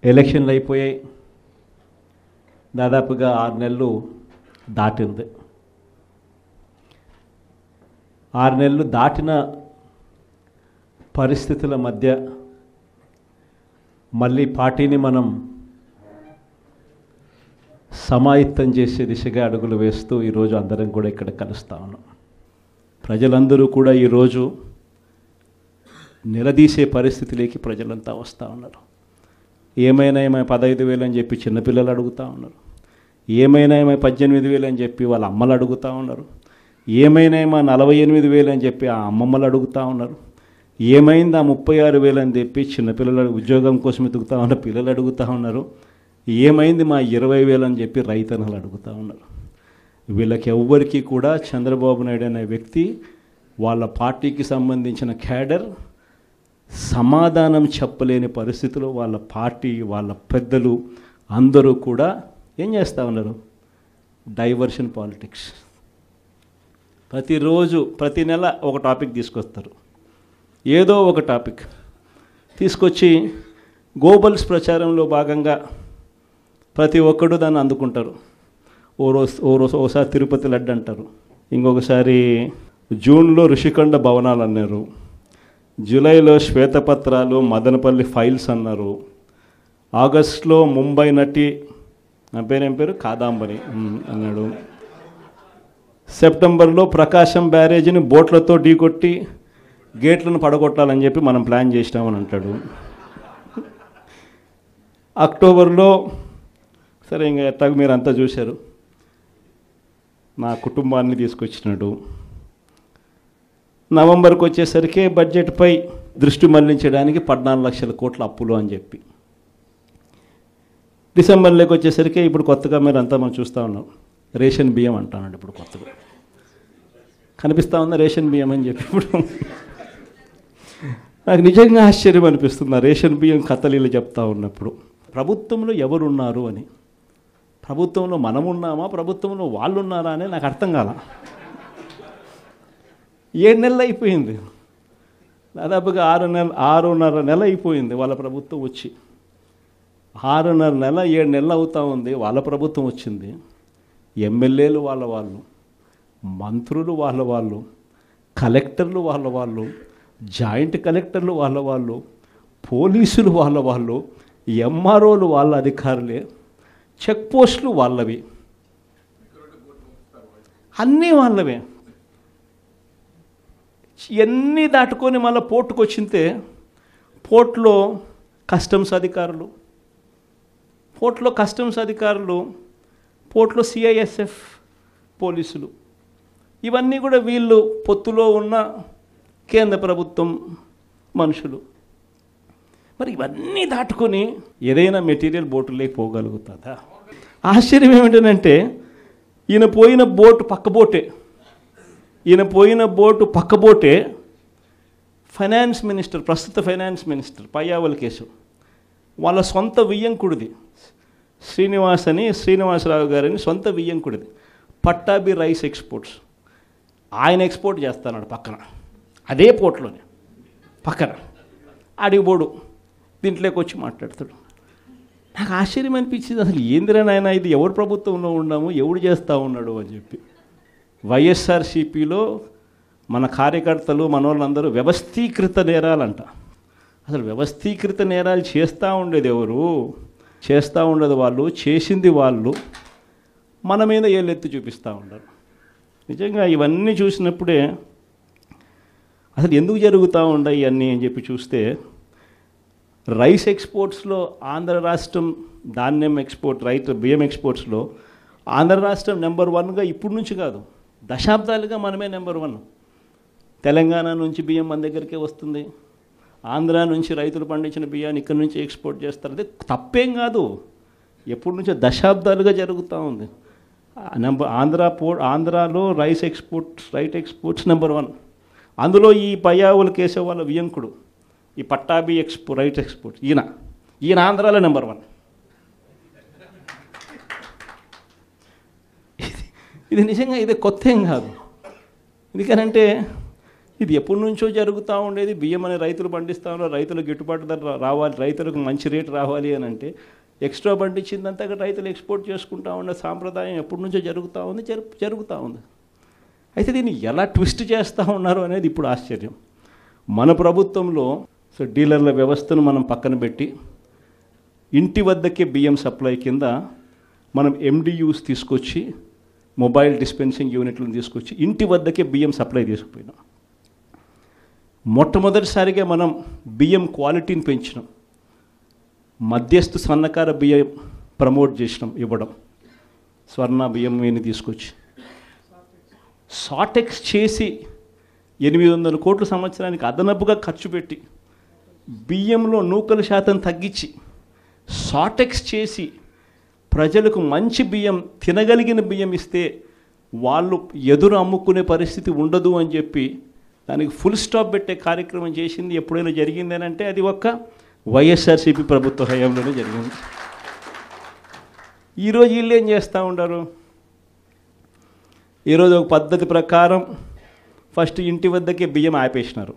ఎలక్షన్లు అయిపోయాయి. దాదాపుగా 6 నెలలు దాటింది. 6 నెలలు దాటిన పరిస్థితుల మధ్య మళ్ళీ పార్టీని మనం సమాయత్తం చేసే దిశగా అడుగులు వేస్తూ ఈరోజు అందరం కూడా ఇక్కడ కలుస్తూ ఉన్నాం. ప్రజలందరూ కూడా ఈరోజు నిలదీసే పరిస్థితిలోకి ప్రజలంతా వస్తూ ఉన్నారు. ఏమైనా 15,000 అని చెప్పి చిన్నపిల్లలు అడుగుతూ ఉన్నారు. ఏమైనా 18,000 అని చెప్పి వాళ్ళ అమ్మలు అడుగుతూ ఉన్నారు. ఏమైనా 48,000 అని చెప్పి ఆ అమ్మమ్మలు అడుగుతూ ఉన్నారు. ఏమైంది 36,000 అని చెప్పి చిన్నపిల్లలు ఉద్యోగం కోసం ఎదుగుతూ ఉన్న పిల్లలు అడుగుతూ ఉన్నారు. ఏమైంది 20,000 అని చెప్పి రైతన్నలు అడుగుతూ ఉన్నారు. వీళ్ళకి ఎవ్వరికీ కూడా చంద్రబాబు నాయుడు అనే వ్యక్తి వాళ్ళ పార్టీకి సంబంధించిన క్యాడర్ సమాధానం చెప్పలేని పరిస్థితిలో వాళ్ళ పార్టీ వాళ్ళ పెద్దలు అందరూ కూడా ఏం చేస్తూ ఉన్నారు? Diversion politics. ప్రతిరోజు ప్రతి నెల ఒక టాపిక్ తీసుకొస్తారు. ఏదో ఒక టాపిక్ తీసుకొచ్చి గోబల్స్ ప్రచారంలో భాగంగా ప్రతి ఒక్కడు దాన్ని అందుకుంటారు. ఓసారి తిరుపతి లడ్డు అంటారు, ఇంకొకసారి జూన్లో ఋషికొండ భవనాలు అన్నారు, జూలైలో శ్వేతపత్రాలు మదనపల్లి ఫైల్స్ అన్నారు, ఆగస్టులో ముంబై నటి నా పేరేం పేరు కాదాంబరి అన్నాడు, సెప్టెంబర్లో ప్రకాశం బ్యారేజీని బోట్లతో ఢీకొట్టి గేట్లను పడగొట్టాలని చెప్పి మనం ప్లాన్ చేసినామని అంటాడు. అక్టోబర్లో సరే ఇంకా ఎట్టాగ మీరు అంతా చూశారు, నా కుటుంబాన్ని తీసుకొచ్చినాడు. నవంబర్కి వచ్చేసరికి బడ్జెట్పై దృష్టి మళ్లించడానికి 14 లక్షల కోట్ల అప్పులు అని చెప్పి, డిసెంబర్లోకి వచ్చేసరికి ఇప్పుడు కొత్తగా మీరు అంతా మనం చూస్తూ ఉన్నాం రేషన్ బియ్యం అంటానండి. ఇప్పుడు కొత్తగా కనిపిస్తూ ఉందా రేషన్ బియ్యం అని చెప్పి. ఇప్పుడు నాకు నిజంగా ఆశ్చర్యం అనిపిస్తుంది ఆ రేషన్ బియ్యం కథలీలు చెప్తా ఉన్నప్పుడు. ప్రభుత్వంలో ఎవరున్నారు అని, ప్రభుత్వంలో మనం ఉన్నామా, ప్రభుత్వంలో వాళ్ళు ఉన్నారా అని నాకు అర్థం కాల. 7 నెలలు అయిపోయింది, దాదాపుగా 6.5 నెల అయిపోయింది వాళ్ళ ప్రభుత్వం వచ్చి. 6.5 నెల 7 నెలలు అవుతూ ఉంది వాళ్ళ ప్రభుత్వం వచ్చింది. ఎమ్మెల్యేలు వాళ్ళు, మంత్రులు వాళ్ళు, కలెక్టర్లు వాళ్ళు, జాయింట్ కలెక్టర్లు వాళ్ళు, పోలీసులు వాళ్ళు, ఎంఆర్ఓలు వాళ్ళ అధికారులే, చెక్ పోస్టులు వాళ్ళవి, అన్నీ వాళ్ళవే. ఇవన్నీ దాటుకొని మళ్ళీ పోర్టుకు వచ్చింతే పోర్టులో కస్టమ్స్ అధికారులు, పోర్టులో సిఐఎస్ఎఫ్ పోలీసులు, ఇవన్నీ కూడా వీళ్ళు పొత్తులో ఉన్న కేంద్ర ప్రభుత్వం మనుషులు. మరి ఇవన్నీ దాటుకొని ఏదైనా మెటీరియల్ బోటులోకి పోగలుగుతుందా? ఆశ్చర్యం ఏమిటంటే ఈయన పోయిన బోటు పక్క బోటే ఫైనాన్స్ మినిస్టర్, ప్రస్తుత ఫైనాన్స్ మినిస్టర్ పయ్యావుల కేసు వాళ్ళ సొంత వియ్యంకుడిది, శ్రీనివాసరావు గారిని సొంత వియ్యంకుడిది, పట్టాభి రైస్ ఎక్స్పోర్ట్స్. ఆయన ఎక్స్పోర్ట్ చేస్తున్నాడు పక్కన, అదే పోర్ట్లోనే పక్కన. అడిగిపోడు దీంట్లోకి వచ్చి మాట్లాడతాడు. నాకు ఆశ్చర్యం అనిపించింది, అసలు ఏందిరా నాయన ఇది, ఎవరు ప్రభుత్వంలో ఉన్నాము, ఎవడు చేస్తూ ఉన్నాడు అని చెప్పి. వైఎస్ఆర్సీపీలో మన కార్యకర్తలు మనోళ్ళందరూ వ్యవస్థీకృత నేరాలంట. అసలు వ్యవస్థీకృత నేరాలు చేస్తూ ఉండేది ఎవరు? చేస్తూ ఉండేది వాళ్ళు, చేసింది వాళ్ళు, మన మీద ఏళ్ళెత్తి చూపిస్తూ ఉండరు. నిజంగా ఇవన్నీ చూసినప్పుడే అసలు ఎందుకు జరుగుతూ ఉన్నాయి ఇవన్నీ అని చెప్పి చూస్తే, రైస్ ఎక్స్పోర్ట్స్లో ఆంధ్ర రాష్ట్రం, ధాన్యం ఎక్స్పోర్ట్, బియ్యం ఎక్స్పోర్ట్స్లో ఆంధ్ర రాష్ట్రం నెంబర్ 1గా ఇప్పుడు నుంచి కాదు, దశాబ్దాలుగా మనమే నెంబర్ 1. తెలంగాణ నుంచి బియ్యం మన దగ్గరికే వస్తుంది, ఆంధ్ర నుంచి రైతులు పండించిన బియ్యాన్ని ఇక్కడ నుంచి ఎక్స్పోర్ట్ చేస్తారు. అదే తప్పేం కాదు, ఎప్పటి నుంచో దశాబ్దాలుగా జరుగుతూ ఉంది. ఆంధ్రాలో రైస్ ఎక్స్పోర్ట్స్ నెంబర్ 1. అందులో ఈ పయ్యావుల కేశవ వాళ్ళ వియంకుడు, ఈ పట్టాభి రైట్ ఎక్స్పోర్ట్, ఈయన ఆంధ్రాలో నెంబర్ 1. ఇది నిజంగా ఇది కొత్త ఏం కాదు. ఎందుకనంటే ఇది ఎప్పటి నుంచో జరుగుతూ ఉండేది. బియ్యం అనే రైతులు పండిస్తూ ఉన్నారు, రైతులకు గిట్టుబాటు ధర రావాలి, రైతులకు మంచి రేటు రావాలి అని అంటే ఎక్స్ట్రా పండించిందంతా రైతులు ఎక్స్పోర్ట్ చేసుకుంటూ ఉండే సాంప్రదాయం ఎప్పటి నుంచో జరుగుతూ ఉంది, జరుగుతూ ఉంది. అయితే దీన్ని ఎలా ట్విస్ట్ చేస్తూ ఉన్నారు అనేది ఇప్పుడు ఆశ్చర్యం. మన ప్రభుత్వంలో డీలర్ల వ్యవస్థను మనం పక్కన పెట్టి ఇంటి వద్దకే బియ్యం సప్లై కింద మనం MDUs తీసుకొచ్చి, మొబైల్ డిస్పెన్సింగ్ యూనిట్లను తీసుకొచ్చి ఇంటి వద్దకే బియ్యం సప్లై తీసుకుపోయినాం. మొట్టమొదటిసారిగా మనం బియ్యం క్వాలిటీని పెంచినాం. మధ్యస్థు సన్నకార బియ్యం ప్రమోట్ చేసినాం, ఇవ్వడం. స్వర్ణ బియ్యం మీద తీసుకొచ్చి షార్టెక్స్ చేసి 800 కోట్ల సంవత్సరానికి అదనపుగా ఖర్చు పెట్టి బియ్యంలో నూకల శాతం తగ్గించి షార్టెక్స్ చేసి ప్రజలకు మంచి బియ్యం, తినగలిగిన బియ్యం ఇస్తే వాళ్ళు ఎదురు అమ్ముకునే పరిస్థితి ఉండదు అని చెప్పి దానికి ఫుల్ స్టాప్ పెట్టే కార్యక్రమం చేసింది ఎప్పుడైనా జరిగిందని అంటే అది ఒక్క వైఎస్ఆర్సీపీ ప్రభుత్వ హయాంలోనే జరిగింది. ఈరోజు వీళ్ళు ఏం చేస్తూ ఉంటారు? ఈరోజు ఒక పద్ధతి ప్రకారం ఫస్ట్ ఇంటి వద్దకే బియ్యం ఆపేసినారు.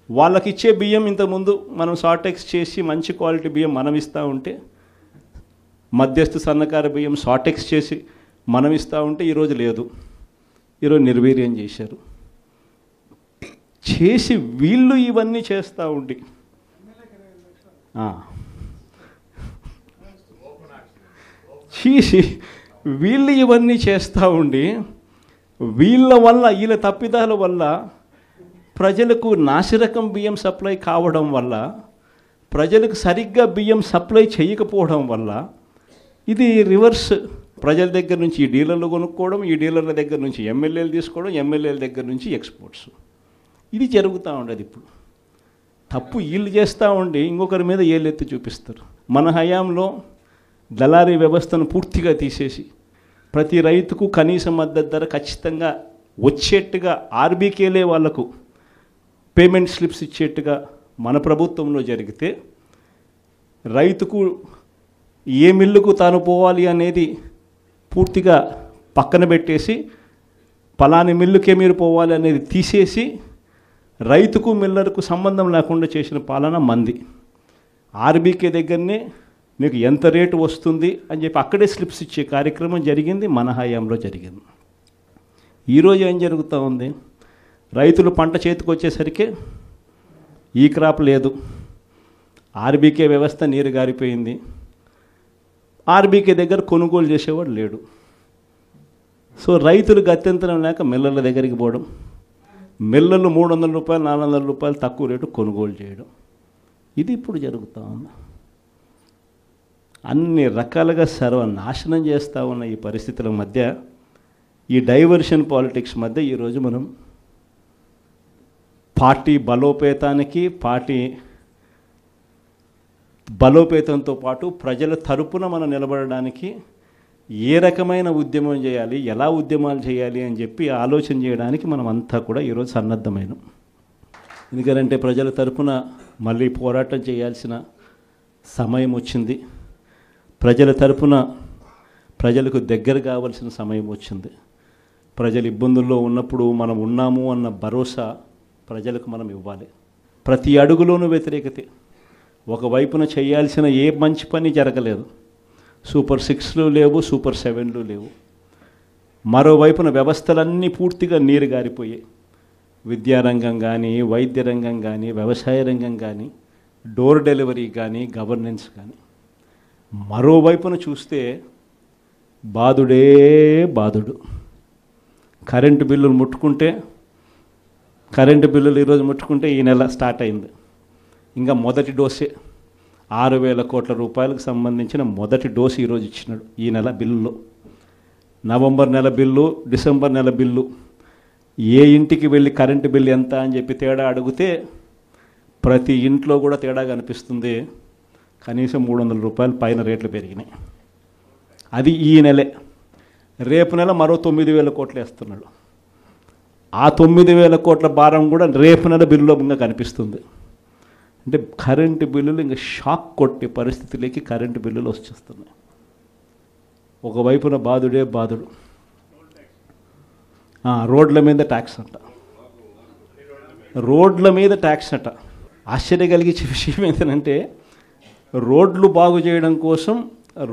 వాళ్ళకి ఇచ్చే బియ్యం ఇంతకుముందు మనం షార్టెక్స్ చేసి మంచి క్వాలిటీ బియ్యం మనం ఇస్తూ ఉంటే, మధ్యస్థ సన్నకార బియ్యం షార్టెక్స్ చేసి మనం ఇస్తూ ఉంటే ఈరోజు లేదు. ఈరోజు నిర్వీర్యం చేశారు. చేసి వీళ్ళు ఇవన్నీ చేస్తూ ఉండి చేసి వీళ్ళు ఇవన్నీ చేస్తూ ఉండి వీళ్ళ వల్ల, వీళ్ళ తప్పిదాల వల్ల ప్రజలకు నాసిరకం బియ్యం సప్లై కావడం వల్ల, ప్రజలకు సరిగ్గా బియ్యం సప్లై చేయకపోవడం వల్ల ఇది రివర్స్. ప్రజల దగ్గర నుంచి ఈ డీలర్లు కొనుక్కోవడం, ఈ డీలర్ల దగ్గర నుంచి ఎమ్మెల్యేలు తీసుకోవడం, ఎమ్మెల్యేల దగ్గర నుంచి ఎక్స్పోర్ట్స్. ఇది జరుగుతూ ఉండదు. ఇప్పుడు తప్పు వీళ్ళు చేస్తూ ఉండి ఇంకొకరి మీద ఏళ్ళెత్తి చూపిస్తారు. మన హయాంలో దళారీ వ్యవస్థను పూర్తిగా తీసేసి ప్రతి రైతుకు కనీస మద్దతు ధర ఖచ్చితంగా వచ్చేట్టుగా ఆర్బీకేలే వాళ్లకు పేమెంట్ స్లిప్స్ ఇచ్చేట్టుగా మన ప్రభుత్వంలో జరిగితే, రైతుకు ఏ మిల్లుకు తాను పోవాలి అనేది పూర్తిగా పక్కన పెట్టేసి పలాని మిల్లుకే మీరు పోవాలి అనేది తీసేసి రైతుకు మిల్లర్కు సంబంధం లేకుండా చేసిన పాలన మంది. ఆర్బీకే దగ్గరనే మీకు ఎంత రేటు వస్తుంది అని చెప్పి అక్కడే స్లిప్స్ ఇచ్చే కార్యక్రమం జరిగింది, మన హయాంలో జరిగింది. ఈరోజు ఏం జరుగుతూ ఉంది? రైతులు పంట చేతికి వచ్చేసరికి ఈ క్రాప్ లేదు, ఆర్బీకే వ్యవస్థ నీరు గారిపోయింది, ఆర్బీకే దగ్గర కొనుగోలు చేసేవాడు లేడు. సో రైతులు గత్యంతరం లేక మిల్లర్ల దగ్గరికి పోవడం, మిల్లర్లు 300 రూపాయలు 400 రూపాయలు తక్కువ రేటు కొనుగోలు చేయడం, ఇది ఇప్పుడు జరుగుతూ ఉంది. అన్ని రకాలుగా సర్వనాశనం చేస్తూ ఉన్న ఈ పరిస్థితుల మధ్య, ఈ డైవర్షన్ పాలిటిక్స్ మధ్య ఈరోజు మనం పార్టీ బలోపేతంతో పాటు ప్రజల తరపున మనం నిలబడడానికి ఏ రకమైన ఉద్యమం చేయాలి, ఎలా ఉద్యమాలు చేయాలి అని చెప్పి ఆలోచన చేయడానికి మనం అంతా కూడా ఈరోజు సన్నద్ధమైనాం. ఎందుకంటే ప్రజల తరపున మళ్ళీ పోరాటం చేయాల్సిన సమయం వచ్చింది. ప్రజల తరపున ప్రజలకు దగ్గర కావాల్సిన సమయం వచ్చింది. ప్రజలు ఇబ్బందుల్లో ఉన్నప్పుడు మనం ఉన్నాము అన్న భరోసా ప్రజలకు మనం ఇవ్వాలి. ప్రతి అడుగులోనూ వ్యతిరేకతే. ఒకవైపున చేయాల్సిన ఏ మంచి పని జరగలేదు. సూపర్ 6లు లేవు, సూపర్ 7లు లేవు. మరోవైపున వ్యవస్థలన్నీ పూర్తిగా నీరు గారిపోయాయి. విద్యారంగం కానీ, వైద్య రంగం కానీ, వ్యవసాయ రంగం కానీ, డోర్ డెలివరీ కానీ, గవర్నెన్స్ కానీ. మరోవైపున చూస్తే బాధుడే బాధుడు. కరెంటు బిల్లులు ఈరోజు ముట్టుకుంటే ఈ నెల స్టార్ట్ అయింది. ఇంకా మొదటి డోసే 6,000 కోట్ల రూపాయలకు సంబంధించిన మొదటి డోసు ఈరోజు ఇచ్చినాడు ఈ నెల బిల్లులో. నవంబర్ నెల బిల్లు, డిసెంబర్ నెల బిల్లు, ఏ ఇంటికి వెళ్ళి కరెంటు బిల్లు ఎంత అని చెప్పి తేడా అడిగితే ప్రతి ఇంట్లో కూడా తేడా కనిపిస్తుంది. కనీసం 300 రూపాయలు పైన రేట్లు పెరిగినాయి. అది ఈ నెలే. రేపు నెల మరో 9,000 కోట్లు వేస్తున్నాడు. ఆ 9,000 కోట్ల భారం కూడా రేపు నెల బిల్లులో ఇంకా కనిపిస్తుంది. అంటే కరెంటు బిల్లులు ఇంకా షాక్ కొట్టే పరిస్థితిలోకి కరెంటు బిల్లులు వచ్చేస్తున్నాయి. ఒకవైపున బాధుడే బాధుడు. రోడ్ల మీద ట్యాక్స్ అంట. రోడ్ల మీద ట్యాక్స్ అట. ఆశ్చర్య కలిగించే విషయం ఏంటంటే రోడ్లు బాగు చేయడం కోసం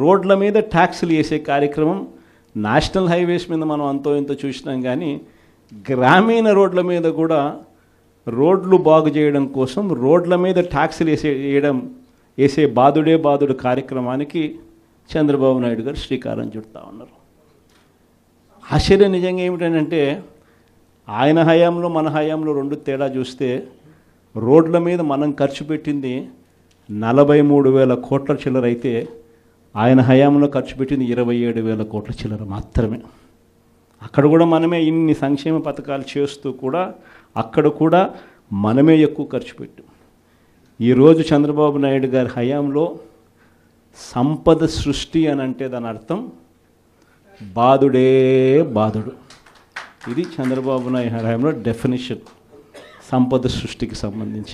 రోడ్ల మీద ట్యాక్సులు వేసే కార్యక్రమం నేషనల్ హైవేస్ మీద మనం అంతో ఇంతో చూసినాం, కానీ గ్రామీణ రోడ్ల మీద కూడా రోడ్లు బాగు చేయడం కోసం రోడ్ల మీద ట్యాక్సులు వేసే బాదుడే బాదుడు కార్యక్రమానికి చంద్రబాబు నాయుడు గారు శ్రీకారం చుడతా ఉన్నారు. ఆశ్చర్యం నిజంగా ఏమిటంటే ఆయన హయాంలో మన హయాంలో రెండు తేడా చూస్తే రోడ్ల మీద మనం ఖర్చు పెట్టింది 43,000 కోట్ల చిల్లర అయితే ఆయన హయాంలో ఖర్చు పెట్టింది 27,000 కోట్ల చిల్లర మాత్రమే. అక్కడ కూడా మనమే ఇన్ని సంక్షేమ పథకాలు చేస్తూ కూడా అక్కడ కూడా మనమే ఎక్కువ ఖర్చు పెట్టాం. ఈరోజు చంద్రబాబు నాయుడు గారి హయాంలో సంపద సృష్టి అని అంటే దాని అర్థం బాదుడే బాదుడు. ఇది చంద్రబాబు నాయుడు హయాంలో డెఫినిషన్ సంపద సృష్టికి సంబంధించి.